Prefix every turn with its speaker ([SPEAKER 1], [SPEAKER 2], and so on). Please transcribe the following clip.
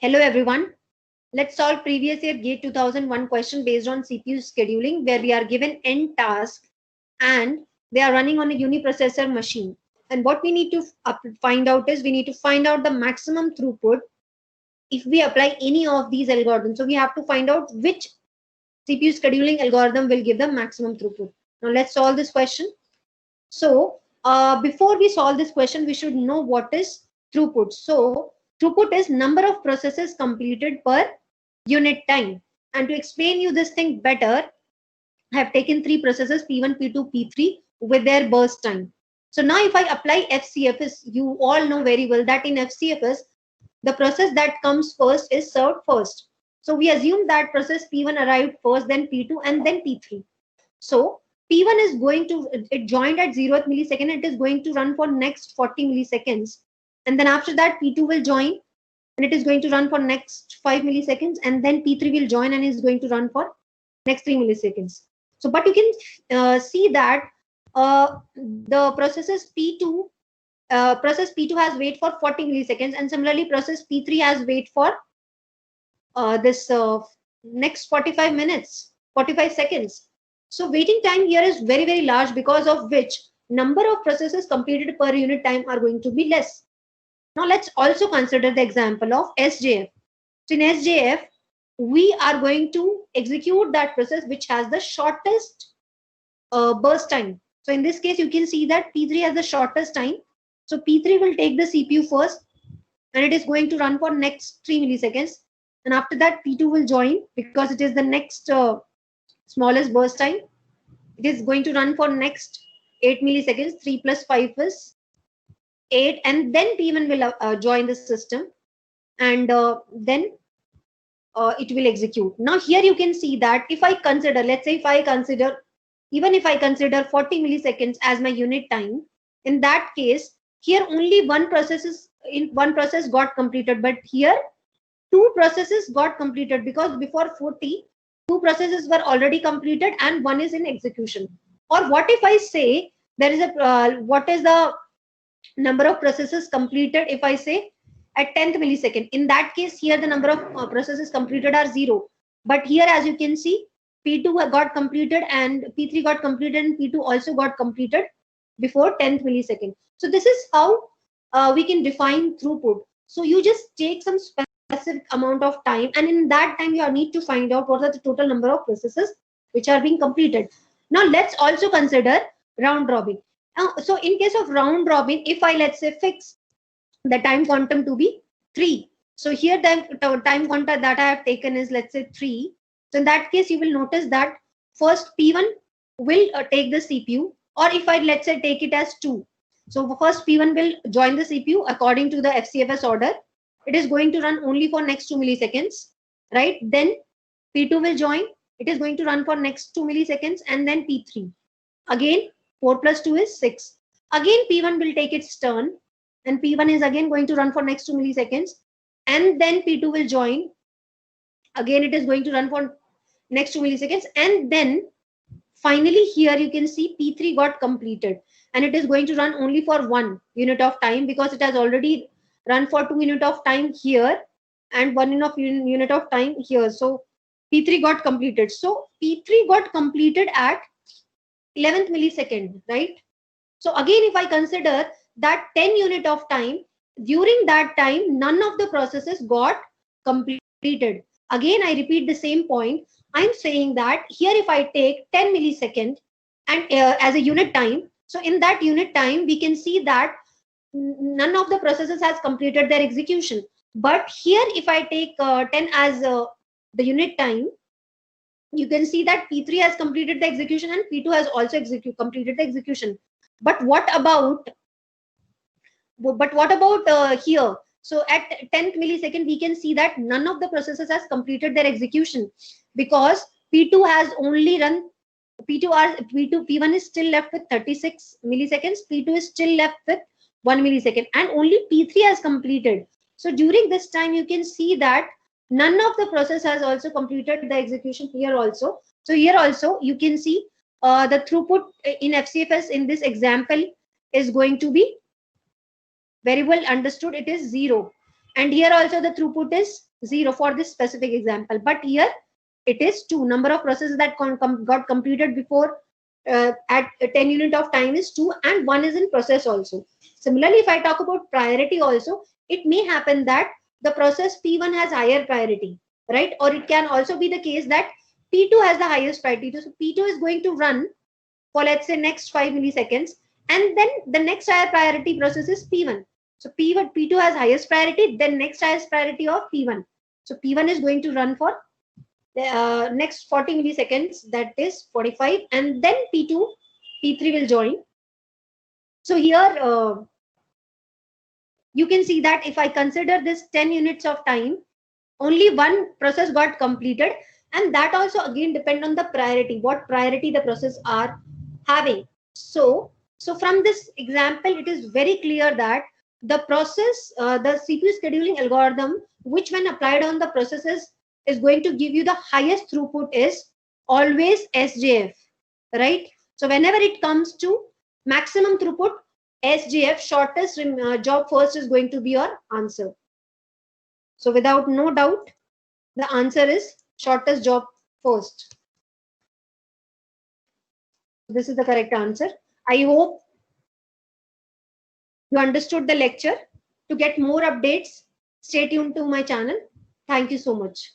[SPEAKER 1] Hello everyone. Let's solve previous year GATE 2001 question based on CPU scheduling where we are given n tasks and they are running on a uniprocessor machine. And what we need to find out is we need to find out the maximum throughput if we apply any of these algorithms. So we have to find out which CPU scheduling algorithm will give the maximum throughput. Now let's solve this question. So before we solve this question, we should know what is throughput. So throughput is number of processes completed per unit time. And to explain you this thing better, I have taken three processes P1, P2, P3 with their burst time. So now if I apply FCFS, you all know very well that in FCFS, the process that comes first is served first. So we assume that process P1 arrived first, then P2 and then P3. So P1 is going to, it joined at 0th millisecond, it is going to run for next 40 milliseconds. And then after that, P2 will join and it is going to run for next 5 milliseconds. And then P3 will join and is going to run for next 3 milliseconds. So, but you can see that the process P2 has wait for 40 milliseconds and similarly process P3 has wait for this next 45 seconds. So waiting time here is very, very large, because of which number of processes completed per unit time are going to be less. Now let's also consider the example of SJF. So in SJF, we are going to execute that process which has the shortest burst time. So in this case, you can see that P3 has the shortest time. So P3 will take the CPU first and it is going to run for next 3 milliseconds. And after that, P2 will join because it is the next smallest burst time. It is going to run for next 8 milliseconds. 3 plus 5 is 8. And then P1 will join the system. And then it will execute. Now here you can see that if I consider, let's say even if I consider 40 milliseconds as my unit time, in that case, here only one process got completed, but here two processes got completed because before 40, two processes were already completed and one is in execution. Or what if I say there is what is the number of processes completed if I say at 10th millisecond? In that case, here the number of processes completed are 0. But here, as you can see, P2 got completed and P3 got completed and P2 also got completed before 10th millisecond. So this is how we can define throughput. So you just take some specific amount of time, and in that time you need to find out what are the total number of processes which are being completed. Now let's also consider round robin. So in case of round robin, if I let's say fix the time quantum to be 3. So here the time quantum that I have taken is let's say 3. So in that case, you will notice that first P1 will take the CPU, or if I let's say take it as 2. So first P1 will join the CPU according to the FCFS order. It is going to run only for next 2 milliseconds, right? Then P2 will join. It is going to run for next 2 milliseconds and then P3. Again, 4 plus 2 is 6. Again, P1 will take its turn and P1 is again going to run for next 2 milliseconds and then P2 will join. Again, it is going to run for next 2 milliseconds and then finally here you can see P3 got completed and it is going to run only for 1 unit of time because it has already run for 2 unit of time here and 1 unit of time here. So P3 got completed. So P3 got completed at 11th millisecond, right? So again, if I consider that 10 unit of time, during that time, none of the processes got completed. Again, I repeat the same point. I'm saying that here if I take 10 millisecond and as a unit time, so in that unit time, we can see that none of the processes has completed their execution. But here if I take 10 as the unit time, you can see that P3 has completed the execution and P2 has also completed the execution. But what about here? So at 10th millisecond, we can see that none of the processes has completed their execution because P2 has only run, P1 is still left with 36 milliseconds, P2 is still left with 1 millisecond and only P3 has completed. So during this time, you can see that none of the process has also completed the execution here also. So here also, you can see the throughput in FCFS in this example is going to be very well understood. It is 0. And here also the throughput is 0 for this specific example. But here it is 2. Number of processes that got completed before at 10 unit of time is 2, and 1 is in process also. Similarly, if I talk about priority also, it may happen that the process P1 has higher priority, right? Or it can also be the case that P2 has the highest priority. So P2 is going to run for, let's say, next 5 milliseconds, and then the next higher priority process is P1. So P1, P2 has highest priority, then next highest priority of P1. So P1 is going to run for the next 40 milliseconds, that is 45, and then P2, P3 will join. So here you can see that if I consider this 10 units of time, only one process got completed, and that also again depend on the priority, what priority the process are having. So from this example, it is very clear that the process, the CPU scheduling algorithm, which when applied on the processes is going to give you the highest throughput, is always SJF, right? So whenever it comes to maximum throughput, SJF, shortest job first, is going to be your answer. So without no doubt, the answer is shortest job first. This is the correct answer. I hope you understood the lecture. To get more updates, stay tuned to my channel. Thank you so much.